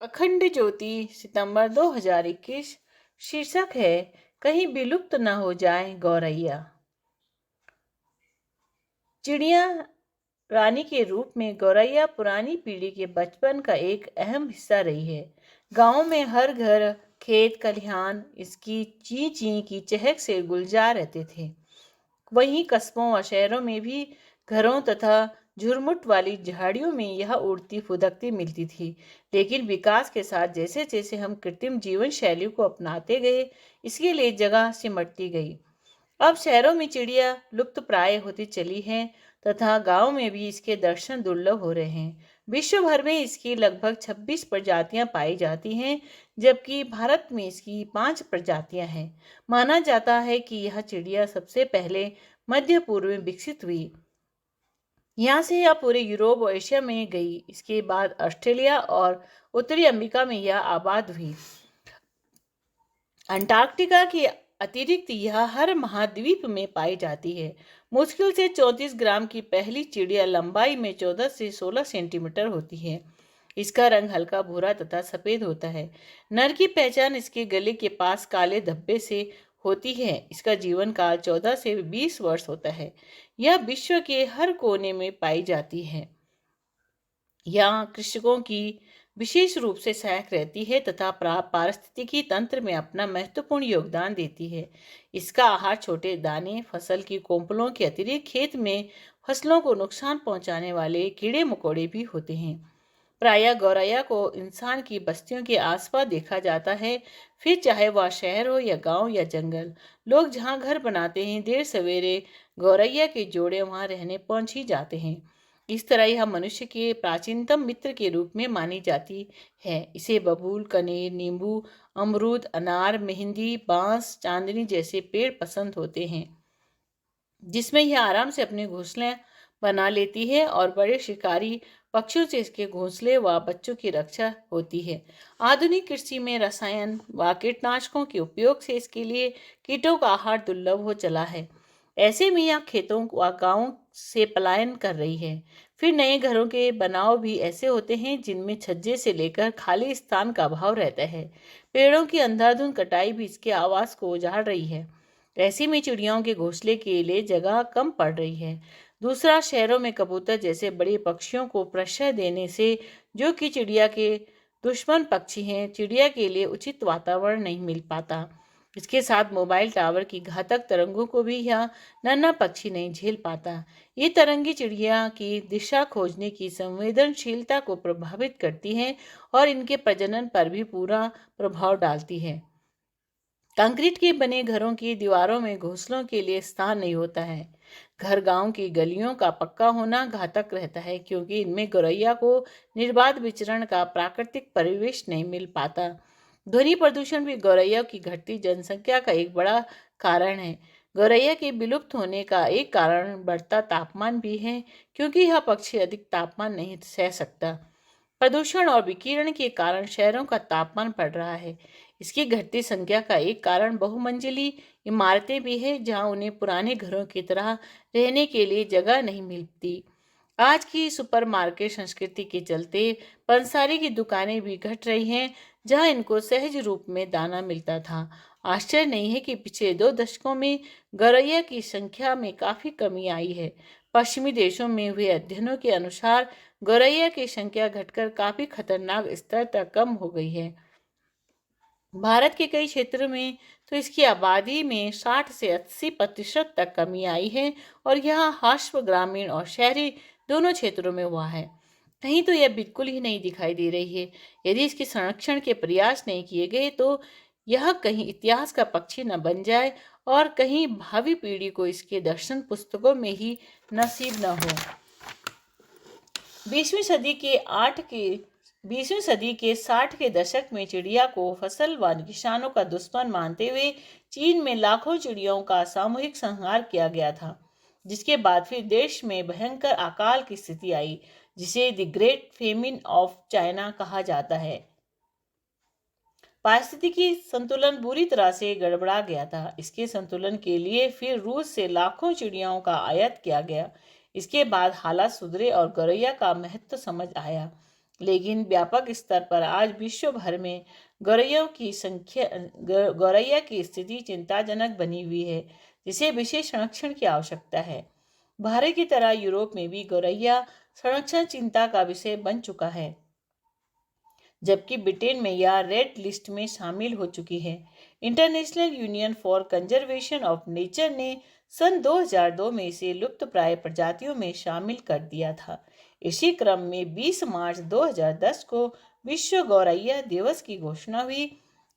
अखंड ज्योति सितंबर 2021। शीर्षक है कहीं विलुप्त न हो जाए गौरैया। चिड़िया रानी के रूप में गौरैया पुरानी पीढ़ी के बचपन का एक अहम हिस्सा रही है। गांव में हर घर, खेत खलिहान इसकी ची ची की चहक से गुलजार रहते थे। वहीं कस्बों और शहरों में भी घरों तथा झुरमुट वाली झाड़ियों में यह उड़ती फुदकती मिलती थी। लेकिन विकास के साथ जैसे जैसे हम कृत्रिम जीवन शैली को अपनाते गए, इसके लिए जगह सिमटती गई। अब शहरों में चिड़िया लुप्त प्राय होती चली हैं तथा गांव में भी इसके दर्शन दुर्लभ हो रहे हैं। विश्व भर में इसकी लगभग 26 प्रजातियां पाई जाती हैं, जबकि भारत में इसकी 5 प्रजातियां हैं। माना जाता है कि यह चिड़िया सबसे पहले मध्य पूर्व में विकसित हुई। यहाँ से यह पूरे यूरोप और एशिया में गई। इसके बाद ऑस्ट्रेलिया और उत्तरी अमेरिका में यह आबाद हुई। अंटार्कटिका के अतिरिक्त यह हर महाद्वीप में पाई जाती है। मुश्किल से 34 ग्राम की पहली चिड़िया लंबाई में 14 से 16 सेंटीमीटर होती है। इसका रंग हल्का भूरा तथा सफेद होता है। नर की पहचान इसके गले के पास काले धब्बे से होती है। इसका जीवन काल 14 से 20 वर्ष होता है। यह विश्व के हर कोने में पाई जाती है। यहाँ कृषकों की विशेष रूप से सहायक रहती है तथा पारिस्थितिकी तंत्र में अपना महत्वपूर्ण योगदान देती है। इसका आहार छोटे दाने, फसल की कोंपलों के अतिरिक्त खेत में फसलों को नुकसान पहुंचाने वाले कीड़े मकोड़े भी होते हैं। प्रायः गौरैया को इंसान की बस्तियों के आसपास देखा जाता है, फिर चाहे वह शहर हो या गांव या जंगल। लोग जहां घर बनाते हैं, देर सवेरे गौरैया के जोड़े वहां रहने पहुंच ही जाते हैं। इस तरह यह मनुष्य के प्राचीनतम मित्र के रूप में मानी जाती है। इसे बबूल, कनेर, नींबू, अमरूद, अनार, मेहंदी, बांस, चांदनी जैसे पेड़ पसंद होते हैं, जिसमें यह आराम से अपने घोंसले बना लेती है और बड़े शिकारी पक्षियों से इसके घोंसले व बच्चों की रक्षा होती है। आधुनिक कृषि में रसायन व कीटनाशकों के उपयोग से इसके लिए कीटों का आहार दुर्लभ हो चला है। ऐसे में यह खेतों व गांवों से पलायन कर रही है। फिर नए घरों के बनाव भी ऐसे होते हैं जिनमें छज्जे से लेकर खाली स्थान का अभाव रहता है। पेड़ों की अंधाधुंध कटाई भी इसके आवास को उजाड़ रही है। ऐसे में चिड़ियाओं के घोंसले के लिए जगह कम पड़ रही है। दूसरा, शहरों में कबूतर जैसे बड़े पक्षियों को प्रश्रय देने से, जो कि चिड़िया के दुश्मन पक्षी हैं, चिड़िया के लिए उचित वातावरण नहीं मिल पाता। इसके साथ मोबाइल टावर की घातक तरंगों को भी यह नन्हा पक्षी नहीं झेल पाता। ये तरंगे चिड़िया की दिशा खोजने की संवेदनशीलता को प्रभावित करती हैं और इनके प्रजनन पर भी पूरा प्रभाव डालती है। कंक्रीट के बने घरों की दीवारों में घोंसलों के लिए स्थान नहीं होता है। घर गांव की गलियों का पक्का होना घातक रहता है, क्योंकि इनमें गौरैया को निर्बाध विचरण का प्राकृतिक परिवेश नहीं मिल पाता। ध्वनि प्रदूषण भी गौरैया की घटती जनसंख्या का एक बड़ा कारण है। गौरैया के विलुप्त होने का एक कारण बढ़ता तापमान भी है, क्योंकि यह पक्षी अधिक तापमान नहीं सह सकता। प्रदूषण और विकिरण के कारण शहरों का तापमान बढ़ रहा है। इसकी घटती संख्या का एक कारण बहुमंजिली इमारतें भी है, जहां उन्हें पुराने घरों की तरह रहने के लिए जगह नहीं मिलती। आज की सुपरमार्केट संस्कृति के चलते पंसारी की दुकानें भी घट रही हैं, जहां इनको सहज रूप में दाना मिलता था। आश्चर्य नहीं है कि पिछले 2 दशकों में गौरैया की संख्या में काफी कमी आई है। पश्चिमी देशों में हुए अध्ययनों के अनुसार गौरैया की संख्या घटकर काफी खतरनाक स्तर तक कम हो गई है। भारत के कई क्षेत्रों में तो इसकी आबादी में 60 से 80% तक कमी आई है और यह हाश्व ग्रामीण और शहरी दोनों क्षेत्रों में हुआ है। कहीं तो यह बिल्कुल ही नहीं दिखाई दे रही है। यदि इसके संरक्षण के प्रयास नहीं किए गए तो यह कहीं इतिहास का पक्षी न बन जाए और कहीं भावी पीढ़ी को इसके दर्शन पुस्तकों में ही नसीब न हो। 20वीं सदी के 60 के दशक में चिड़िया को फसल व किसानों का दुश्मन मानते हुए चीन में लाखों चिड़ियों का सामूहिक संहार किया गया था, जिसके बाद फिर देश में भयंकर अकाल की स्थिति आई, जिसे the great famine of China कहा जाता है। पारिस्थितिकी संतुलन बुरी तरह से गड़बड़ा गया था। इसके संतुलन के लिए फिर रूस से लाखों चिड़ियाओं का आयात किया गया। इसके बाद हालात सुधरे और गौरैया का महत्व समझ आया। लेकिन व्यापक स्तर पर आज विश्व भर में गौरैया की स्थिति चिंताजनक बनी हुई है, जिसे विशेष संरक्षण की आवश्यकता है। भारत की तरह यूरोप में भी गौरैया संरक्षण चिंता का विषय बन चुका है, जबकि ब्रिटेन में यह रेड लिस्ट में शामिल हो चुकी है। International union for conservation of nature ने सन 2002 में इसे लुप्तप्राय प्रजातियों में शामिल कर दिया था। इसी क्रम में 20 मार्च 2010 को विश्व गौरैया दिवस की घोषणा हुई,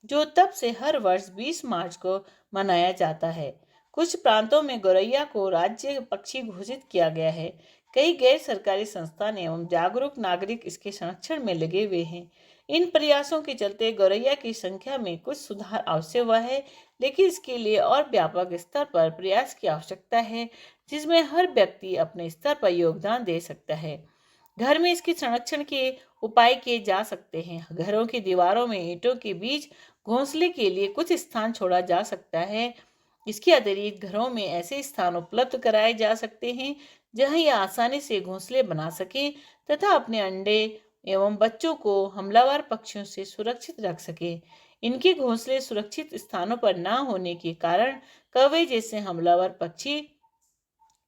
जो तब से हर वर्ष 20 मार्च को मनाया जाता है। कुछ प्रांतों में गौरैया को राज्य पक्षी घोषित किया गया है। कई गैर सरकारी संस्थान एवं जागरूक नागरिक इसके संरक्षण में लगे हुए हैं। इन प्रयासों के चलते गौरैया की संख्या में कुछ सुधार अवश्य हुआ है, लेकिन इसके लिए और व्यापक स्तर पर प्रयास की आवश्यकता है, जिसमें हर व्यक्ति अपने स्तर पर योगदान दे सकता है। घर में इसके संरक्षण के उपाय किए जा सकते हैं। घरों की दीवारों में ईंटों के बीच घोंसले के लिए कुछ स्थान छोड़ा जा सकता है। इसके अतिरिक्त घरों में ऐसे स्थान उपलब्ध कराए जा सकते हैं जहां ये आसानी से घोंसले बना सकें तथा अपने अंडे एवं बच्चों को हमलावर पक्षियों से सुरक्षित रख सकें। इनके घोंसले सुरक्षित स्थानों पर न होने के कारण कौवे जैसे हमलावर पक्षी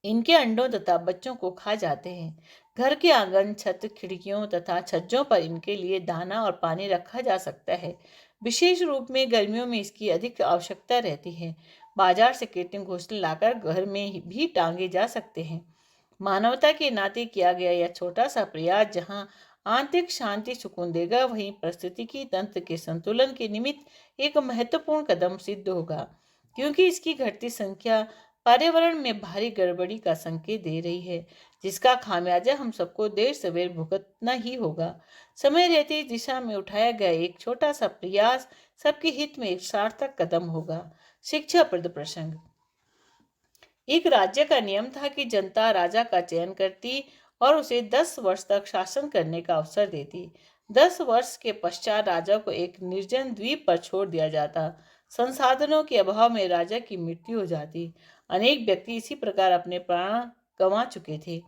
इनके अंडों तथा बच्चों को खा जाते हैं। घर के आंगन, छत, खिड़कियों तथा छज्जों पर इनके लिए दाना और पानी रखा जा सकता है। विशेष रूप में गर्मियों में इसकी अधिक आवश्यकता रहती है। बाजार से कृत्रिम घोंसले लाकर घर में भी टांगे जा सकते हैं। मानवता के नाते किया गया यह छोटा सा प्रयास जहां आंतरिक शांति सुकून देगा, वहीं पारिस्थितिकी तंत्र के संतुलन के निमित्त एक महत्वपूर्ण कदम सिद्ध होगा, क्योंकि इसकी घटती संख्या पर्यावरण में भारी गड़बड़ी का संकेत दे रही है, जिसका खामियाजा हम सबको देर सवेर भुगतना ही होगा। समय रहते इस दिशा में उठाया गया एक छोटा सा प्रयास सबके हित में एक सार्थक कदम होगा। शिक्षाप्रद प्रसंग। एक राज्य का नियम था कि जनता राजा का चयन करती और उसे 10 वर्ष तक शासन करने का अवसर देती। 10 वर्ष के पश्चात राजा को एक निर्जन द्वीप पर छोड़ दिया जाता। संसाधनों के अभाव में राजा की मृत्यु हो जाती। अनेक व्यक्ति इसी प्रकार अपने प्राण गंवा चुके थे।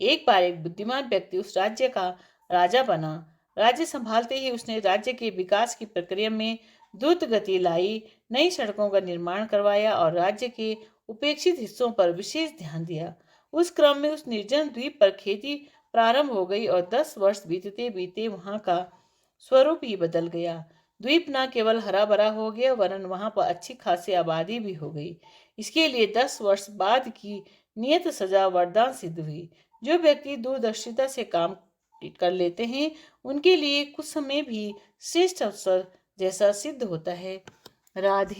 एक बार एक बुद्धिमान व्यक्ति उस राज्य का राजा बना। राज्य संभालते ही उसने राज्य के विकास की प्रक्रिया में द्रुत गति लाई, नई सड़कों का निर्माण करवाया और राज्य के उपेक्षित हिस्सों पर विशेष ध्यान दिया। उस क्रम में उस निर्जन द्वीप पर खेती प्रारंभ हो गई और 10 वर्ष बीतते बीते वहां का स्वरूप ही बदल गया। द्वीप न केवल हरा भरा हो गया, वरन वहां पर अच्छी खासी आबादी भी हो गई। इसके लिए 10 वर्ष बाद की नियत सजा वरदान सिद्ध हुई। जो व्यक्ति दूरदर्शिता से काम कर लेते हैं, उनके लिए कुछ समय भी श्रेष्ठ अवसर जैसा सिद्ध होता है। राधे।